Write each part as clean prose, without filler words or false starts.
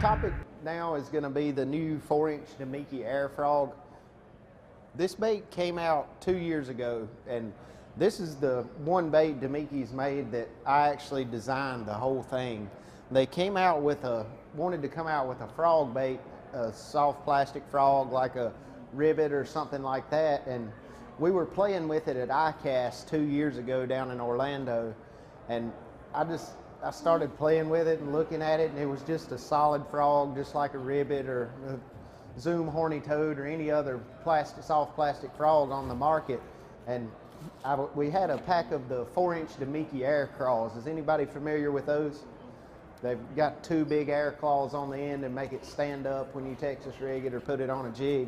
topic now is going to be the new 4-inch Damiki Air Frog. This bait came out 2 years ago, and this is the one bait Damiki's made that I actually designed the whole thing. They came out with wanted to come out with a frog bait, a soft plastic frog like a ribbit or something like that, and we were playing with it at ICAST 2 years ago down in Orlando, and I started playing with it and looking at it, and it was just a solid frog, just like a ribbit or a Zoom horny toad or any other soft plastic frog on the market. And we had a pack of the 4-inch Damiki Air Claws. Is anybody familiar with those? They've got two big air claws on the end and make it stand up when you Texas rig it or put it on a jig.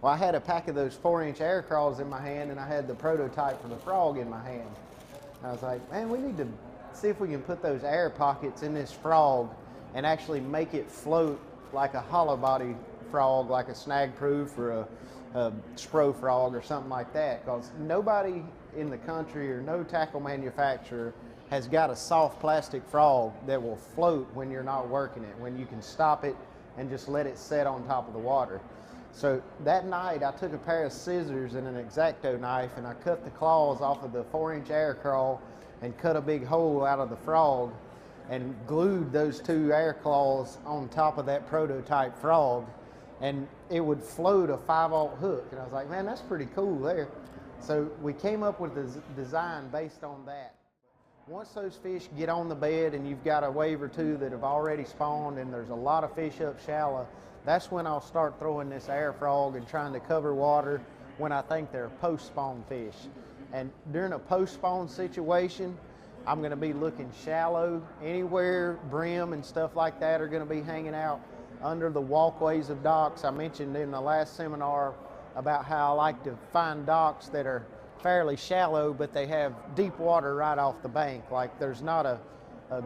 Well, I had a pack of those 4-inch air claws in my hand, and I had the prototype for the frog in my hand. I was like, man, we need to see if we can put those air pockets in this frog and actually make it float like a hollow body frog, like a snag proof or a spro frog or something like that, because nobody in the country or no tackle manufacturer has got a soft plastic frog that will float when you're not working it, when you can stop it and just let it set on top of the water. So that night I took a pair of scissors and an X-Acto knife, and I cut the claws off of the 4-inch air crawl and cut a big hole out of the frog and glued those two air claws on top of that prototype frog, and it would float a 5/0 hook. And I was like, man, that's pretty cool there. So we came up with a design based on that. Once those fish get on the bed and you've got a wave or two that have already spawned and there's a lot of fish up shallow, that's when I'll start throwing this air frog and trying to cover water when I think they're post-spawn fish. And during a post-spawn situation, I'm going to be looking shallow anywhere. Brim and stuff like that are going to be hanging out under the walkways of docks. I mentioned in the last seminar about how I like to find docks that are fairly shallow, but they have deep water right off the bank. Like there's not a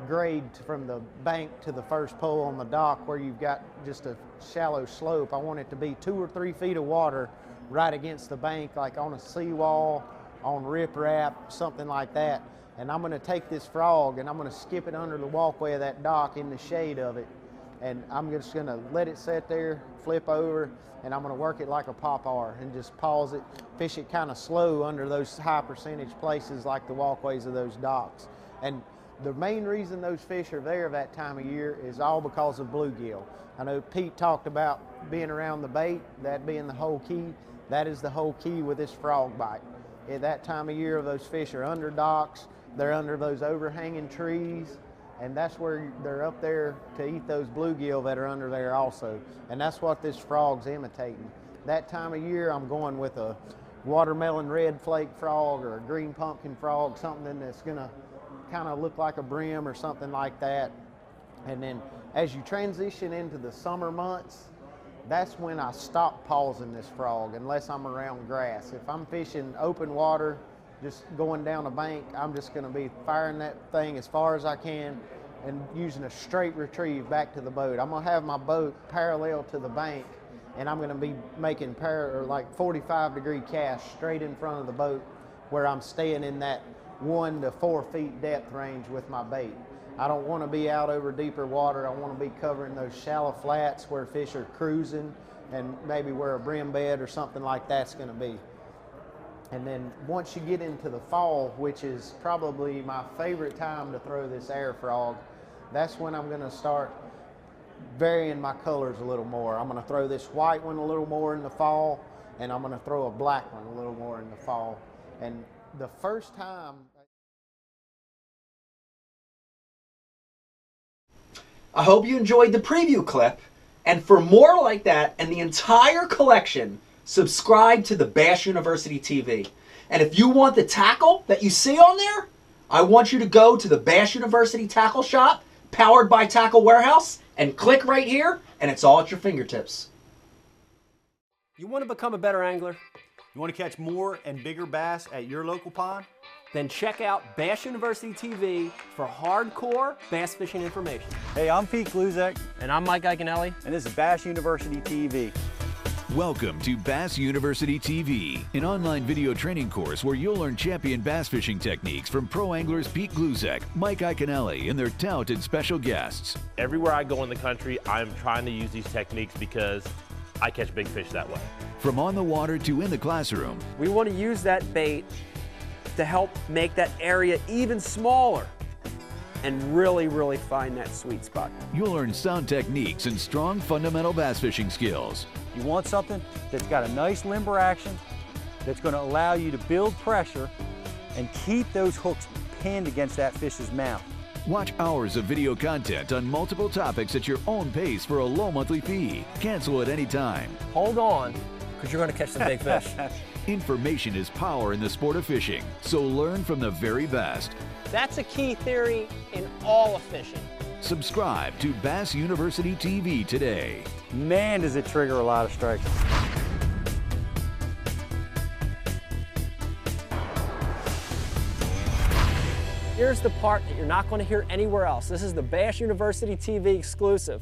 grade from the bank to the first pole on the dock where you've got just a shallow slope. I want it to be 2 or 3 feet of water right against the bank, like on a seawall, on riprap, something like that. And I'm going to take this frog and I'm going to skip it under the walkway of that dock in the shade of it, and I'm just going to let it sit there, flip over, and I'm going to work it like a pop-R and just pause it, fish it kind of slow under those high percentage places like the walkways of those docks. And the main reason those fish are there that time of year is all because of bluegill. I know Pete talked about being around the bait, that being the whole key. That is the whole key with this frog bite. At that time of year, those fish are under docks, they're under those overhanging trees, and that's where they're up there to eat those bluegill that are under there also. And that's what this frog's imitating. That time of year, I'm going with a watermelon red flake frog or a green pumpkin frog, something that's gonna kind of look like a brim or something like that. And then as you transition into the summer months, that's when I stop pausing this frog unless I'm around grass. If I'm fishing open water, just going down a bank, I'm just going to be firing that thing as far as I can and using a straight retrieve back to the boat. I'm going to have my boat parallel to the bank, and I'm going to be making like 45-degree casts straight in front of the boat where I'm staying in that 1 to 4 feet depth range with my bait. I don't want to be out over deeper water. I want to be covering those shallow flats where fish are cruising and maybe where a brim bed or something like that's going to be. And then once you get into the fall, which is probably my favorite time to throw this air frog, that's when I'm going to start varying my colors a little more. I'm going to throw this white one a little more in the fall, and I'm going to throw a black one a little more in the fall. And the first time... I hope you enjoyed the preview clip, and for more like that and the entire collection, subscribe to the Bass University TV. And if you want the tackle that you see on there, I want you to go to the Bass University Tackle Shop, powered by Tackle Warehouse, and click right here, and it's all at your fingertips. You want to become a better angler? You want to catch more and bigger bass at your local pond? Then check out Bass University TV for hardcore bass fishing information. Hey, I'm Pete Gluzek. And I'm Mike Iaconelli. And this is Bass University TV. Welcome to Bass University TV, an online video training course where you'll learn champion bass fishing techniques from pro anglers Pete Glusek, Mike Iaconelli, and their talented special guests. Everywhere I go in the country, I'm trying to use these techniques because I catch big fish that way. From on the water to in the classroom, We want to use that bait to help make that area even smaller and really find that sweet spot. you'll learn sound techniques and strong fundamental bass fishing skills. You want something that's got a nice limber action, that's going to allow you to build pressure and keep those hooks pinned against that fish's mouth. Watch hours of video content on multiple topics at your own pace for a low monthly fee. Cancel at any time. Hold on, because you're going to catch some big fish. Information is power in the sport of fishing, so learn from the very best. That's a key theory in all of fishing. Subscribe to Bass University TV today. Man, does it trigger a lot of strikes. Here's the part that you're not going to hear anywhere else. This is the Bass University TV exclusive.